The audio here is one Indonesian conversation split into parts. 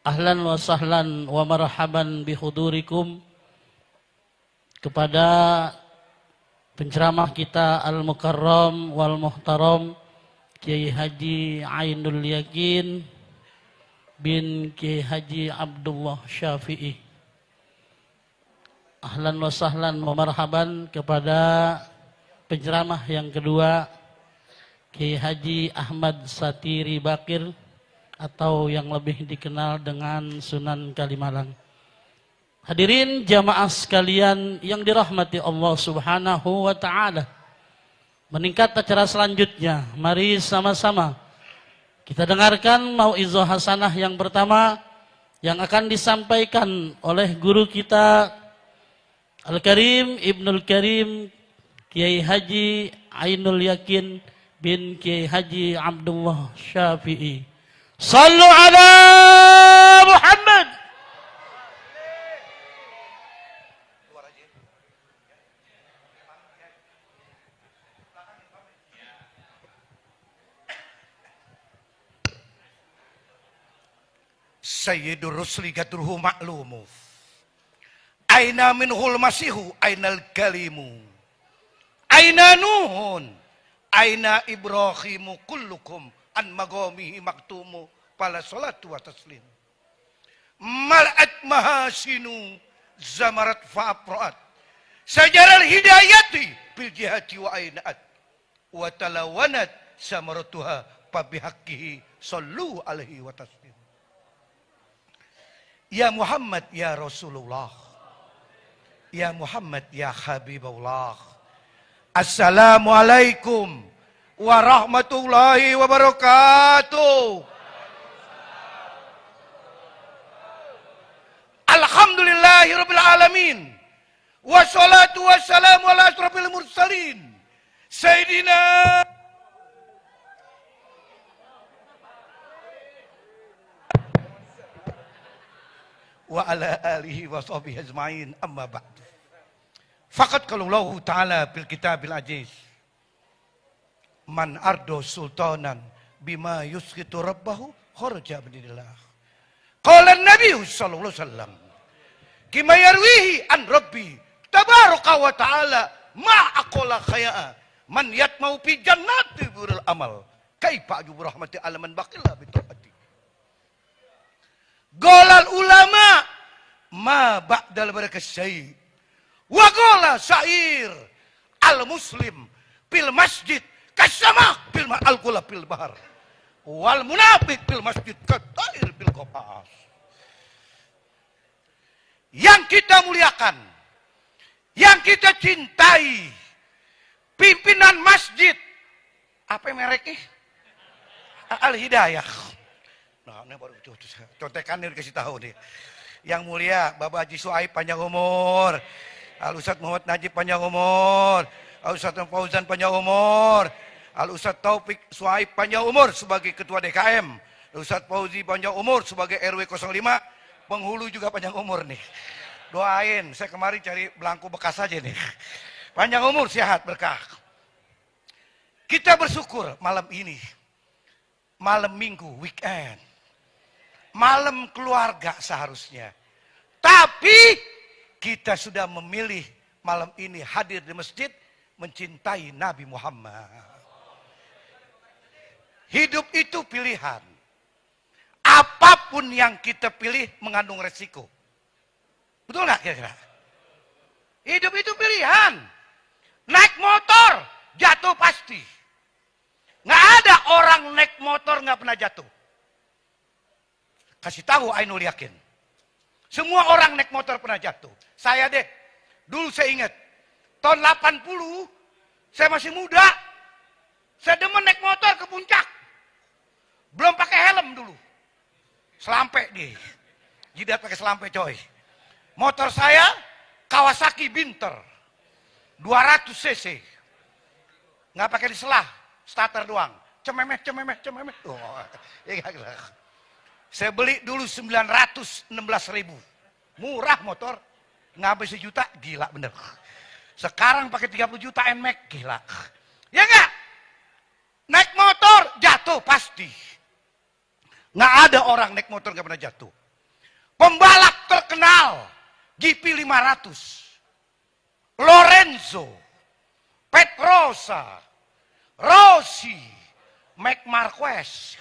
Ahlan wa sahlan wa marhaban bihudurikum kepada penceramah kita Al-Mukarram wal Muhtaram Kiai Haji Ainul Yakin bin Kiai Haji Abdullah Syafi'i. Ahlan wa sahlan wa marhaban kepada penceramah yang kedua Kiai Haji Ahmad Satiri Bakir atau yang lebih dikenal dengan Sunan Kalimalang. Hadirin jamaah sekalian yang dirahmati Allah Subhanahu wa taala. Meningkat acara selanjutnya, mari sama-sama kita dengarkan mauizah hasanah yang pertama yang akan disampaikan oleh guru kita Al-Karim Ibnul Karim Kiai Haji Ainul Yakin bin Kiai Haji Abdullah Syafi'i. Sallu ala Muhammad. Sayyidur Rusli gadruhu ma'lumu. Aina minhul masihu ainal kalimu. Aina Nuhun. Aina Ibrahimu kullukum an magamihi maktumu pala salatu wa taslim. Mal'at mahasinu zamarat fa'afra'at. Sajaral hidayati bil jihati wa aina'at. Wa talawanat samaratuha pabihaqqihi sallu alaihi wa taslim. Ya Muhammad ya Rasulullah. Ya Muhammad ya Habibullah. Assalamualaikum warahmatullahi wabarakatuh. Alhamdulillahirabbil alamin. Wassalatu wassalamu ala asrofil mursalin. Sayyidina wa ala alihi wa sahbihi ajma'in amma ba'du. Faqad qala Allah Ta'ala bil kitabil aziz. Man ardo sultanan bima yusqitu rabbahu kharaja binillah. Qala Nabi sallallahu alaihi wasallam kima yarwihi an rabbi tabaraka wa ta'ala ma aqala khay'a man yatmau fi jannati birul amal kaifa ajubu rahmati alaman baqilla bi taati. Golal ulama ma ba'dal barakas syai wa gola syair al muslim fil masjid kasamak fil al-qula fil bahar wal munafiq fil masjid katair fil qapas. Yang kita muliakan, yang kita cintai, pimpinan masjid apa mereknya? Al-Hidayah. Nah, ini baru contekan nih dikasih tahu nih. Yang mulia Bapak Haji Suaib panjang umur, Al-Ustadz Muhammad Najib panjang umur, Al-Ustadz Fauzan panjang umur, Al-Ustadz Taufik Suaib panjang umur sebagai Ketua DKM, Al-Ustadz Fauzi panjang umur sebagai RW 05, penghulu juga panjang umur nih. Doain, saya kemarin cari belangku bekas aja nih. Panjang umur, sehat, berkah. Kita bersyukur malam ini, malam minggu, weekend. Malam keluarga seharusnya. Tapi kita sudah memilih malam ini hadir di masjid mencintai Nabi Muhammad. Hidup itu pilihan. Apapun yang kita pilih mengandung resiko. Betul nggak kira-kira? Hidup itu pilihan. Naik motor jatuh pasti. Nggak ada orang naik motor nggak pernah jatuh. Kasih tahu Ainul Yakin. Semua orang naik motor pernah jatuh. Saya deh, dulu saya ingat. Tahun 80, saya masih muda. Saya demen naik motor ke puncak. Belum pakai helm dulu. Selampe deh. Jidat pakai selampe coy. Motor saya Kawasaki Binter. 200 cc. Nggak pakai diselah. Starter doang. Cememeh. Oh, ya, saya beli dulu 916.000. Murah motor. Ngabis 1 juta, gila bener. Sekarang pakai 30 juta NMAX, gila. Ya enggak? Naik motor, jatuh pasti. Nggak ada orang naik motor nggak pernah jatuh. pembalap terkenal GP 500, Lorenzo, Pedrosa, Rossi, Marc Marquez.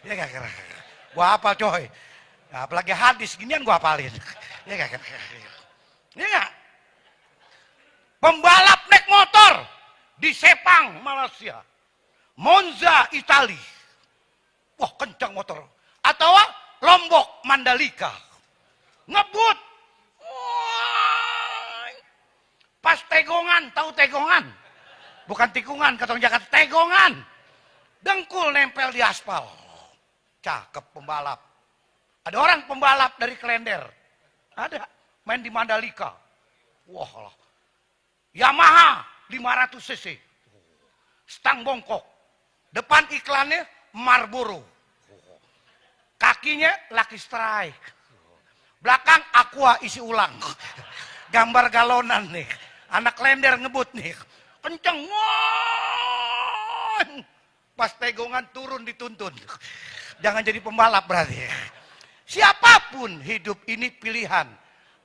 Ya gak kira. Gua hafal coy. Nah, apalagi hadis ginian gua hafalin. Ya gak kira. Ya gak? Pembalap naik motor di Sepang, Malaysia. Monza, Itali. Wah, kencang motor. Atau Lombok, Mandalika. Ngebut. Wah. Pas tegongan, tahu tegongan? Bukan tikungan, kata orang Jakarta, tegongan. Dengkul nempel di aspal. Cakep pembalap. Ada orang pembalap dari Klender. Ada, main di Mandalika. Wah lah. Yamaha 500 cc. Stang bongkok. Depan iklannya Marlboro. Kakinya Lucky Strike. Belakang Aqua isi ulang. Gambar galonan nih. Anak Klender ngebut nih. Kenceng. Wah. Pas tegongan turun dituntun. Jangan jadi pembalap berarti. Siapapun hidup ini pilihan.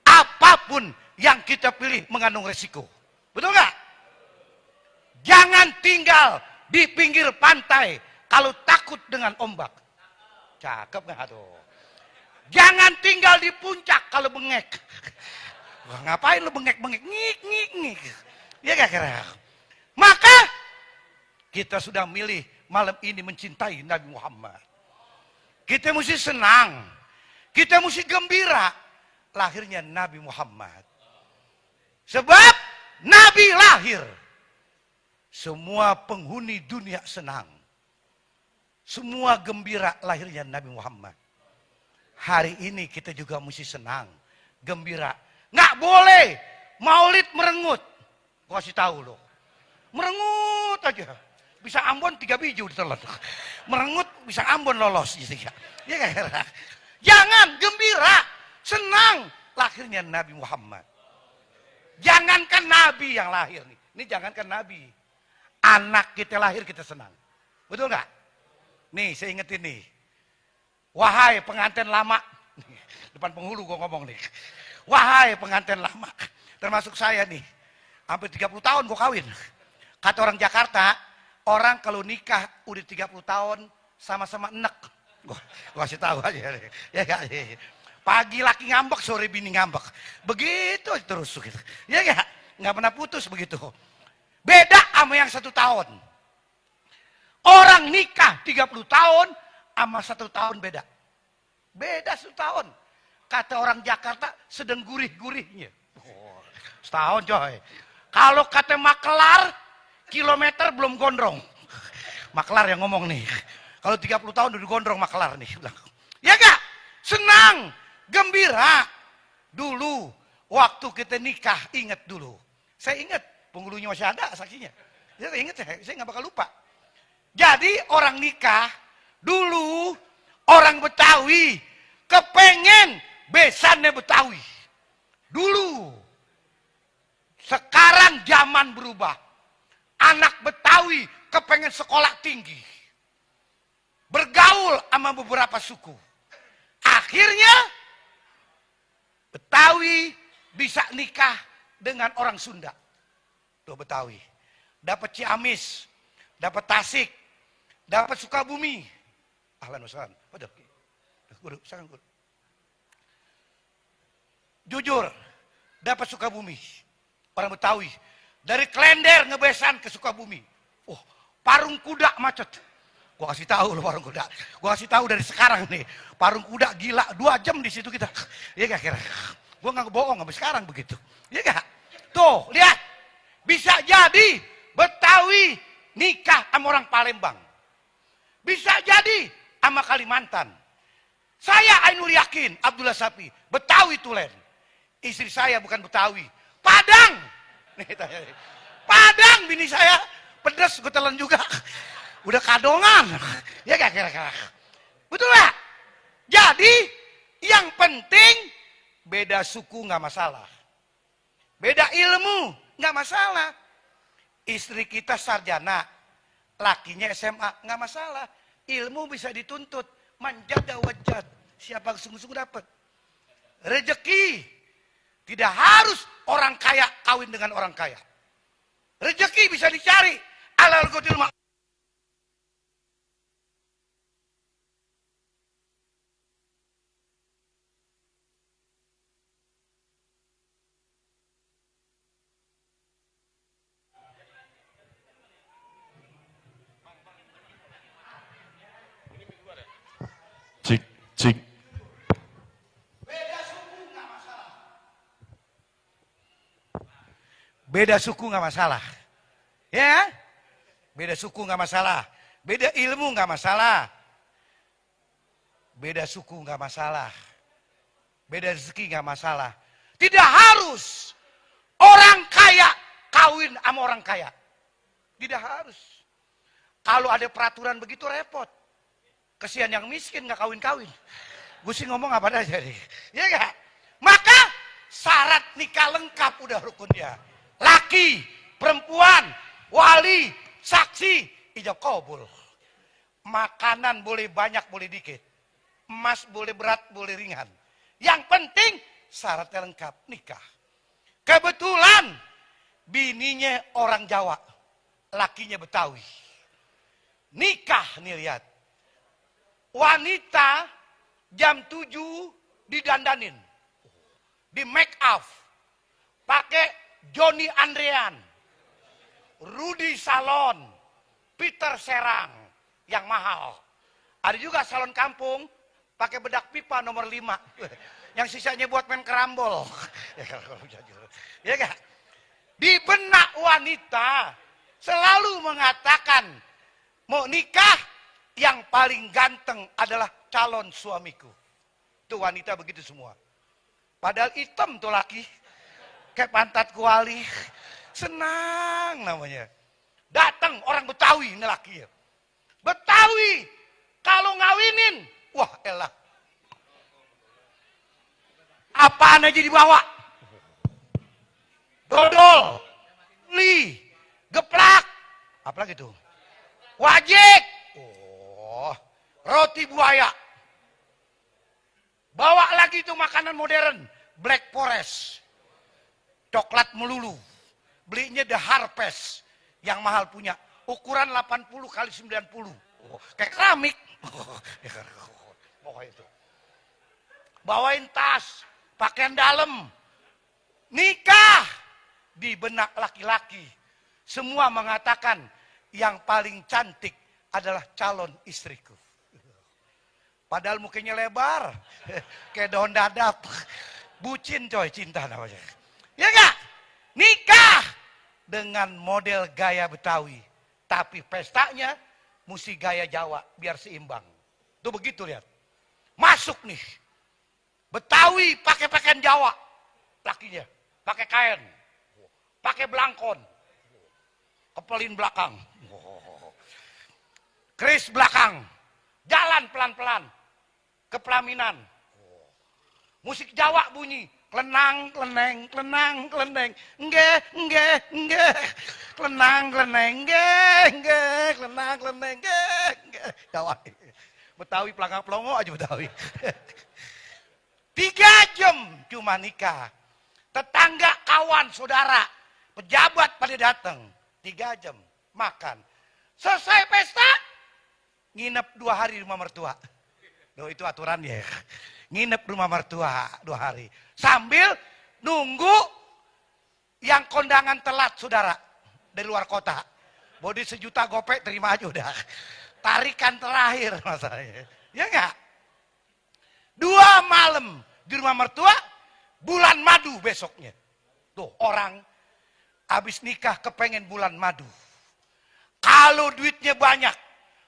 Apapun yang kita pilih mengandung resiko. Betul nggak? Jangan tinggal di pinggir pantai kalau takut dengan ombak. Cakep nggak tuh? Jangan tinggal di puncak kalau bengek. Wah, ngapain lu bengek-bengek? Ngik. Ya gak kira? Maka kita sudah milih malam ini mencintai Nabi Muhammad. Kita mesti senang. Kita mesti gembira lahirnya Nabi Muhammad. Sebab Nabi lahir. Semua penghuni dunia senang. Semua gembira lahirnya Nabi Muhammad. Hari ini kita juga mesti senang, gembira. Nggak boleh maulid merengut. Gua kasih tahu loh. Merengut aja. Bisa Ambon 3 biji ditelan. Merengut bisa Ambon lolos. Ya kan? Jangan gembira, senang lahirnya Nabi Muhammad. Jangankan Nabi yang lahir nih. Ini jangankan Nabi. Anak kita lahir kita senang. Betul nggak? Nih saya ingetin nih. Wahai pengantin lama. Depan penghulu gue ngomong nih. Wahai pengantin lama. Termasuk saya nih. Hampir 30 tahun gue kawin. Kata orang Jakarta. Orang kalau nikah udah 30 tahun. Sama-sama enek. Gue kasih tahu aja. Ya gak? Pagi laki ngambek, sore bini ngambek. Begitu terus. Gitu. Ya gak? Nggak pernah putus begitu. Beda sama yang 1 tahun. Orang nikah 30 tahun sama 1 tahun beda. Beda 1 tahun. Kata orang Jakarta sedang gurih-gurihnya. Oh, setahun coy. Kalau kata makelar, kilometer belum gondrong. Makelar yang ngomong nih. Kalau 30 tahun udah gondrong makelar nih. Ya gak? Senang, gembira. Dulu waktu kita nikah, ingat dulu. Saya ingat, penghulunya masih ada saksinya. Saya ingat, saya nggak bakal lupa. Jadi orang nikah, dulu orang Betawi kepengen besannya Betawi. Dulu. Sekarang zaman berubah. Anak Betawi kepengen sekolah tinggi. Bergaul sama beberapa suku. Akhirnya Betawi bisa nikah dengan orang Sunda. Tuh Betawi. Dapat Ciamis, dapat Tasik, dapat Sukabumi. Ahlan wasahlan. Waduh. Guru, sangat guru. Jujur, dapat Sukabumi. Orang Betawi. Dari Klender ngebesan ke Sukabumi. Oh, parung kuda macet. Gua kasih tahu loh parung kuda. Gua kasih tahu dari sekarang nih. Parung kuda gila 2 jam di situ kita. Iya gak kira? Gua nggak bohong sampai sekarang begitu. Iya gak? Tuh, lihat. Bisa jadi Betawi nikah sama orang Palembang. Bisa jadi sama Kalimantan. Saya Ainul Yakin, Abdullah Sapi, Betawi Tulen. Istri saya bukan Betawi, Padang. Padang bini saya, pedes gue telan juga. Udah kadongan. Ya gak kira-kira? Betul gak? Jadi yang penting beda suku gak masalah. Beda ilmu gak masalah. Istri kita sarjana, lakinya SMA gak masalah. Ilmu bisa dituntut. Manjada wajad. Siapa sungguh-sungguh dapat. Rezeki tidak harus orang kaya kawin dengan orang kaya. Rezeki bisa dicari. Alal qatil Cik, cik. Beda suku nggak masalah. Ya? Beda suku nggak masalah. Beda ilmu nggak masalah. Beda suku nggak masalah. Beda rezeki nggak masalah. Tidak harus orang kaya kawin sama orang kaya. Tidak harus. Kalau ada peraturan begitu repot. Kesian yang miskin nggak kawin-kawin. Gue sih ngomong apa aja nih. Ya nggak? Maka syarat nikah lengkap udah rukunnya. Laki, perempuan, wali, saksi, ijab kabul. Makanan boleh banyak, boleh dikit. Emas boleh berat, boleh ringan. Yang penting syaratnya lengkap, nikah. Kebetulan bininya orang Jawa, lakinya Betawi. Nikah nih lihat. Wanita jam 7 didandanin. Di make up. Pakai Johnny Andrean. Rudy Salon. Peter Serang. Yang mahal. Ada juga salon kampung. Pakai bedak pipa nomor 5. Yang sisanya buat main kerambol. Ya gak? Di benak wanita. Selalu mengatakan. Mau nikah. Yang paling ganteng adalah calon suamiku. Itu wanita begitu semua. Padahal hitam tuh laki. Kayak pantat kuali. Senang namanya. Datang orang Betawi ini laki. Betawi. Kalau ngawinin. Wah elah. Apaan aja dibawa. Dodol. Li. Geplak. Apalagi tuh. Wajik. Oh, roti buaya. Bawa lagi tuh makanan modern. Black Forest. Coklat melulu. Belinya The Harvest. Yang mahal punya. Ukuran 80 kali 90. Oh, kayak keramik. Pokoknya itu. Bawain tas. Pakaian dalam. Nikah. Di benak laki-laki. Semua mengatakan yang paling cantik adalah calon istriku. Padahal mukanya lebar. Kayak daun dadap. Bucin coy, cinta namanya. Ya enggak? Nikah dengan model gaya Betawi. Tapi pestanya mesti gaya Jawa biar seimbang. Tuh begitu lihat. Masuk nih. Betawi pakai pakaian Jawa. Lakinya. Pakai kain. Pakai belangkon. Kepelin belakang. Keris belakang. Jalan pelan-pelan. Ke pelaminan. Musik Jawa bunyi. Klenang, kleneng, klenang, kleneng. Nge, nge, nge. Klenang, kleneng, nge, nge. Klenang, kleneng, nge, nge. Jawa. Betawi pelanggang pelongo aja Betawi. 3 jam cuma nikah. Tetangga, kawan, saudara. Pejabat pada datang. 3 jam. Makan. Selesai pesta. Nginep 2 hari di rumah mertua. Loh, itu aturannya. Nginep rumah mertua 2 hari. Sambil nunggu yang kondangan telat saudara. Dari luar kota. Bodi 1 juta gopek terima aja udah. Tarikan terakhir masalahnya. Ya enggak? 2 malam di rumah mertua. Bulan madu besoknya. Tuh orang habis nikah kepengen bulan madu. Kalau duitnya banyak.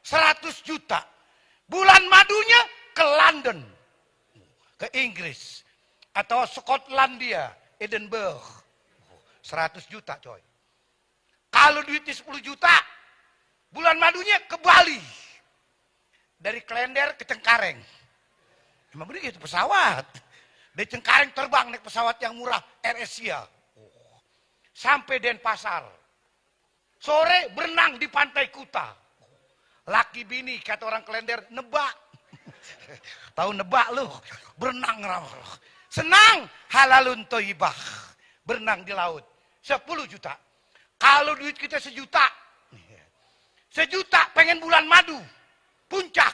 100 juta. Bulan madunya ke London. Ke Inggris. Atau Skotlandia. Edinburgh. 100 juta coy. Kalau duitnya 10 juta. Bulan madunya ke Bali. Dari Klender ke Cengkareng. Emang begitu pesawat. Dari Cengkareng terbang naik pesawat yang murah. Air Asia. Sampai Denpasar. Sore berenang di pantai Kuta. Laki bini kata orang Klender nebak. Tahu nebak lu. Berenang. Senang, halalun toibah. Berenang di laut. 10 juta. Kalau duit kita 1 juta. 1 juta pengen bulan madu. Puncak.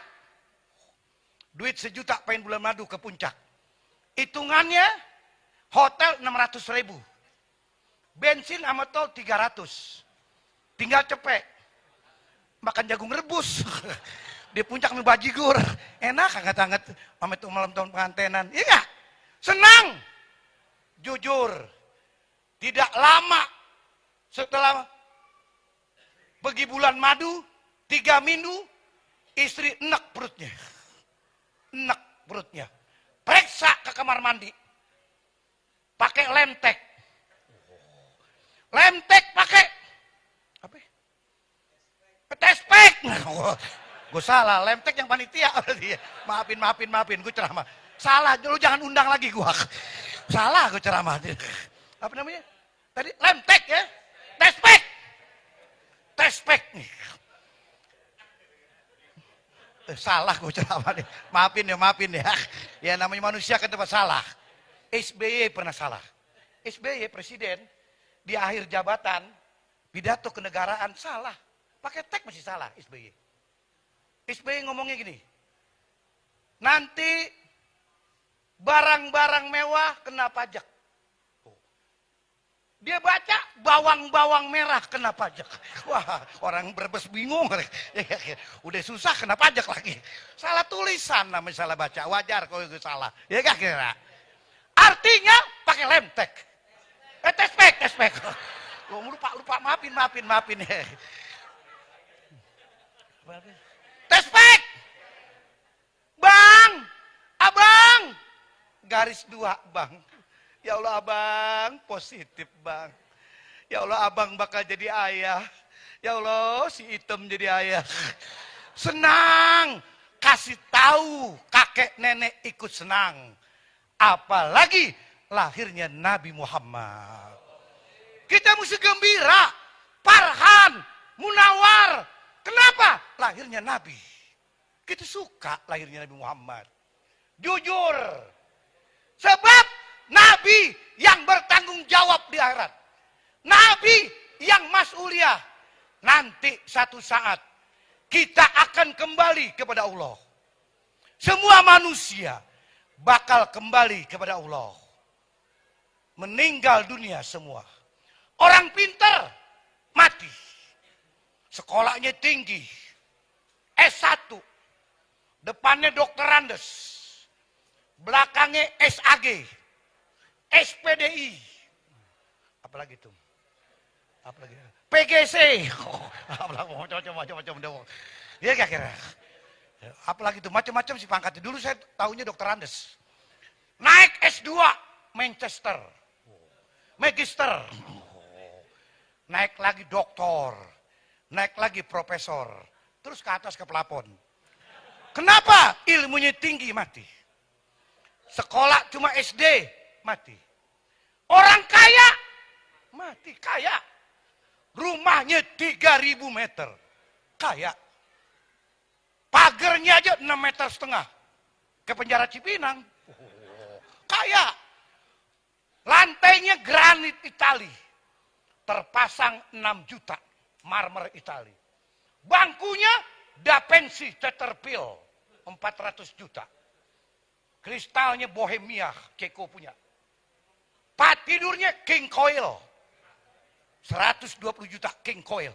Duit 1 juta pengen bulan madu ke puncak. Hitungannya hotel 600.000. Bensin sama tol 300. Tinggal cepet. Makan jagung rebus. Di puncak mie bajigur. Enak hangat-hangat sama itu malam tahun pengantenan. Iya gak? Senang. Jujur. Tidak lama setelah pergi bulan madu 3 minggu istri enek perutnya. Enek perutnya. Periksa ke kamar mandi. Pakai lemtek. Lemtek pakai apa? Tespek. Gue salah, lemtek yang panitia. Maafin, gue ceramah. Salah, lu jangan undang lagi gue. Salah gue ceramah. Apa namanya? Tadi lemtek ya? Tespek. Tespek nih. Salah gue ceramah nih. Maafin ya. Ya namanya manusia kan tempat salah. SBY pernah salah. SBY presiden di akhir jabatan pidato kenegaraan salah. Pakai teks masih salah SBY. SBY ngomongnya gini. Nanti barang-barang mewah kena pajak. Dia baca bawang-bawang merah kena pajak. Wah, orang Brebes bingung. Udah susah kena pajak lagi. Salah tulisan namanya salah baca. Wajar kalau itu salah. Ya gak kira. Artinya pakai lemtek. Tespek. Lupa maafin. Tespek. Bang. Abang. Garis 2 bang. Ya Allah abang, positif bang. Ya Allah abang bakal jadi ayah. Ya Allah si Item jadi ayah. Senang. Kasih tahu kakek nenek ikut senang. Apalagi lahirnya Nabi Muhammad. Kita mesti gembira. Farhan, munawar. Kenapa? Lahirnya Nabi. Kita suka lahirnya Nabi Muhammad. Jujur. Sebab Nabi yang bertanggung jawab di akhirat. Nabi yang mas'uliyah. Nanti satu saat kita akan kembali kepada Allah. Semua manusia bakal kembali kepada Allah. Meninggal dunia semua. Orang pintar mati. Sekolahnya tinggi. S1. Depannya Dr. Andes. Belakangnya SAG. SPDI, apalagi itu, apalagi PGC, macam-macam, ya gak kira, apalagi itu macam-macam sih pangkatnya. Dulu saya tahunya Dr. Andes, naik S2 Manchester, Magister, naik lagi doktor, naik lagi profesor, terus ke atas ke pelapon. Kenapa? Ilmunya tinggi mati. Sekolah cuma SD. Mati. Orang kaya, mati, kaya. Rumahnya 3.000 meter, kaya. Pagernya aja 6,5 meter. Ke penjara Cipinang, kaya. Lantainya granit Itali, terpasang 6 juta, marmer Itali. Bangkunya Da Vinci Tetrapil, 400 juta. Kristalnya Bohemia, Ceko punya. Pat tidurnya King Coil. 120 juta King Coil.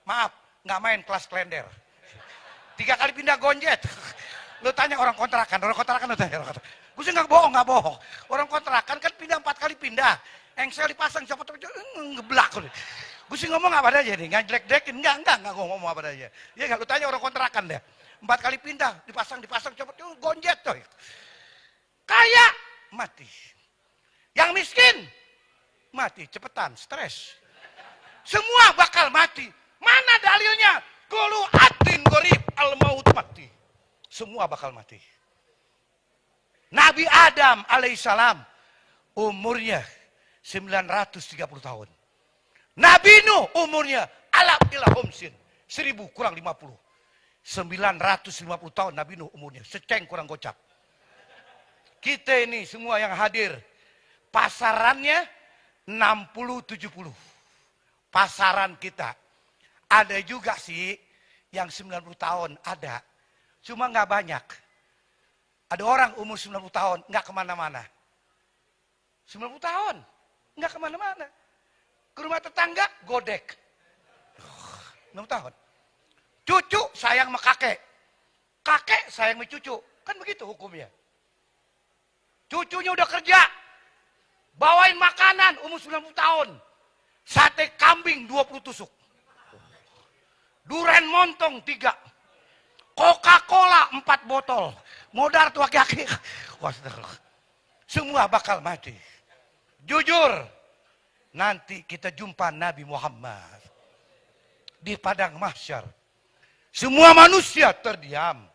Maaf, nggak main kelas klender. 3 kali pindah gonjet. Lu tanya orang kontrakan lu tanya orang kontrakan. Gue sih nggak bohong. Orang kontrakan kan pindah 4 kali pindah. Engsel dipasang, siapa tuh ngeblak. Gue sih ngomong apa aja nih, nggak jelek-jelekin, enggak ngomong apa aja. Ya nggak, lu tanya orang kontrakan deh. 4 kali pindah, dipasang, siapa tuh gonjet tuh. Kaya, mati. Yang miskin, mati, cepetan, stres. Semua bakal mati. Mana dalilnya? Qulu atin gorib al-maut mati. Semua bakal mati. Nabi Adam alaihissalam umurnya 930 tahun. Nabi Nuh umurnya alaf ila homsin. 1000 kurang 50. 950 tahun Nabi Nuh umurnya. Seceng kurang gocap. Kita ini semua yang hadir, pasarannya 60-70. Pasaran kita. Ada juga sih yang 90 tahun, ada. Cuma nggak banyak. Ada orang umur 90 tahun, nggak kemana-mana. 90 tahun, nggak kemana-mana. Ke rumah tetangga, godek. 60 tahun. Cucu sayang sama kakek. Kakek sayang sama cucu. Kan begitu hukumnya. Cucunya udah kerja. Bawain makanan umur 90 tahun. Sate kambing 20 tusuk. Duren montong 3. Coca-Cola 4 botol. Modal tuh aki-aki. Semua bakal mati. Jujur. Nanti kita jumpa Nabi Muhammad. Di padang mahsyar. Semua manusia terdiam.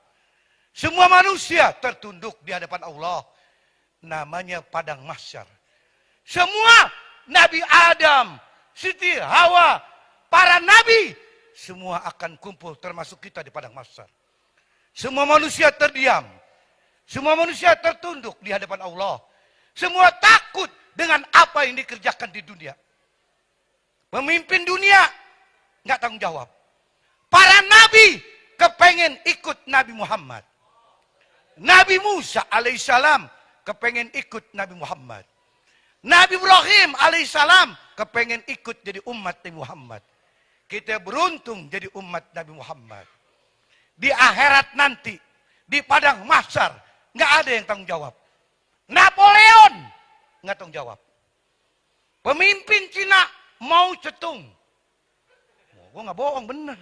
Semua manusia tertunduk di hadapan Allah. Namanya padang mahsyar. Semua Nabi Adam, Siti Hawa, para nabi, semua akan kumpul termasuk kita di padang mahsyar. Semua manusia terdiam. Semua manusia tertunduk di hadapan Allah. Semua takut dengan apa yang dikerjakan di dunia. Pemimpin dunia nggak tanggung jawab. Para nabi kepengen ikut Nabi Muhammad. Nabi Musa alaihissalam kepengen ikut Nabi Muhammad. Nabi Ibrahim alaihissalam kepengen ikut jadi umat Nabi Muhammad. Kita beruntung jadi umat Nabi Muhammad. Di akhirat nanti, di padang mahsyar, nggak ada yang tanggung jawab. Napoleon nggak tanggung jawab. Pemimpin Cina Mao Zedong. Gue nggak bohong, bener.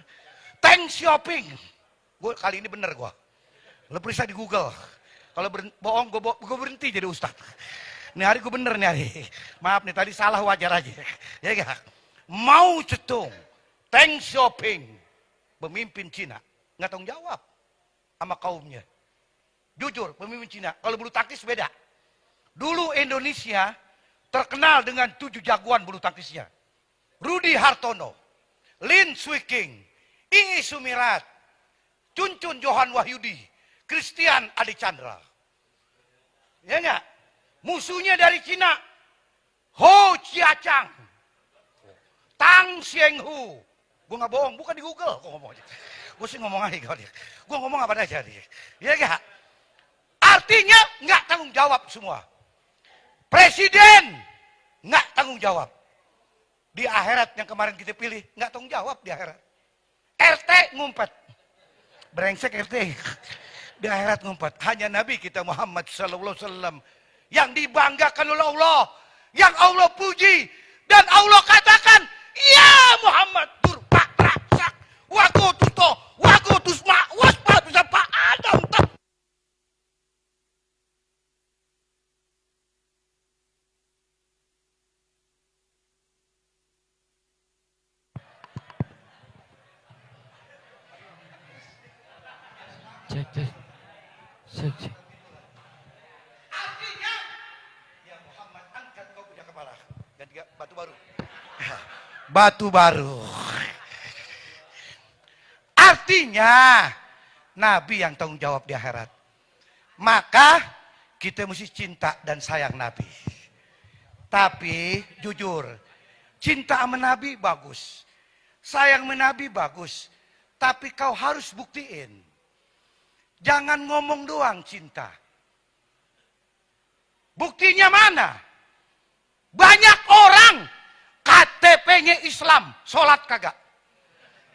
Deng Xiaoping. Gue kali ini bener gue. Lo periksa di Google. Kalau bohong, gue berhenti jadi ustad. Ini hari gue bener nih hari. Maaf nih, tadi salah wajar aja. Ya gak? Mao Zedong, Deng Xiaoping, pemimpin Cina, nggak tanggung jawab sama kaumnya. Jujur, pemimpin Cina, kalau bulu tangkis beda. Dulu Indonesia terkenal dengan 7 jagoan bulu tangkisnya. Rudi Hartono, Lin Swiking, Ii Sumirat, Cuncun Johan Wahyudi, Christian Adi Chandra. Ya enggak? Musuhnya dari Cina, Ho Chiachang, Tang Xienghu. Gue nggak bohong, bukan di Google. Gue ngomong aja. Gue sih ngomong aja. Gue ngomong apa aja dia. Ya enggak? Artinya nggak tanggung jawab semua. Presiden nggak tanggung jawab. Di akhirat yang kemarin kita pilih nggak tanggung jawab di akhirat. RT ngumpet. Brengsek RT. Di akhirat ngumpet. Hanya Nabi kita Muhammad sallallahu alaihi wasallam yang dibanggakan oleh Allah, yang Allah puji, dan Allah katakan, ya Muhammad turpa raksak, wago tusto, wago tusma, waspa bisa pak Adam tak. Cek. Artinya, ya Muhammad angkat kau punya kepala. Dan 3 batu baru. Batu baru. Artinya, Nabi yang tanggung jawab di akhirat. Maka, kita mesti cinta dan sayang Nabi. Tapi, jujur, cinta sama Nabi bagus. Sayang sama Nabi bagus. Tapi kau harus buktiin. Jangan ngomong doang cinta. Buktinya mana? Banyak orang KTP-nya Islam, sholat kagak.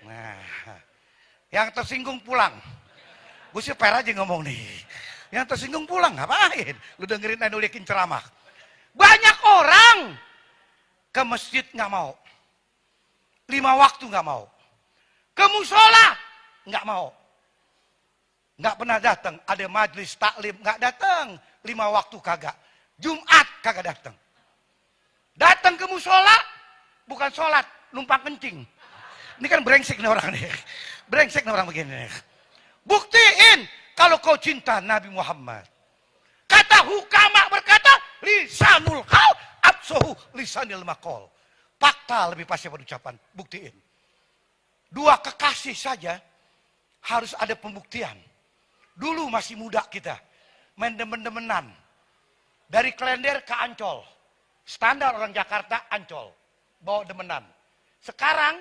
Nah, yang tersinggung pulang. Gue sih fair aja ngomong nih. Yang tersinggung pulang, ngapain? Lu dengerin Anulikin ceramah. Banyak orang ke masjid nggak mau. 5 waktu nggak mau. Ke musola nggak mau. Nggak pernah datang. Ada majelis taklim nggak datang. 5 waktu kagak. Jumat kagak datang. Datang ke musola bukan sholat, numpang kencing. Ini kan brengsek nih orang nih. Brengsek nih orang begini nih. Buktiin kalau kau cinta Nabi Muhammad. Kata hukama berkata, lisanul hal absohu lisanil makol. Fakta lebih pasti pada ucapan. Buktiin. 2 kekasih saja harus ada pembuktian. Dulu masih muda kita. Main demen-demenan. Dari Klender ke Ancol. Standar orang Jakarta Ancol. Bawa demenan. Sekarang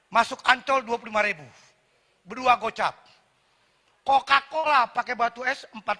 masuk Ancol 25.000. Berdua gocap. Coca-Cola pakai batu es 40.000.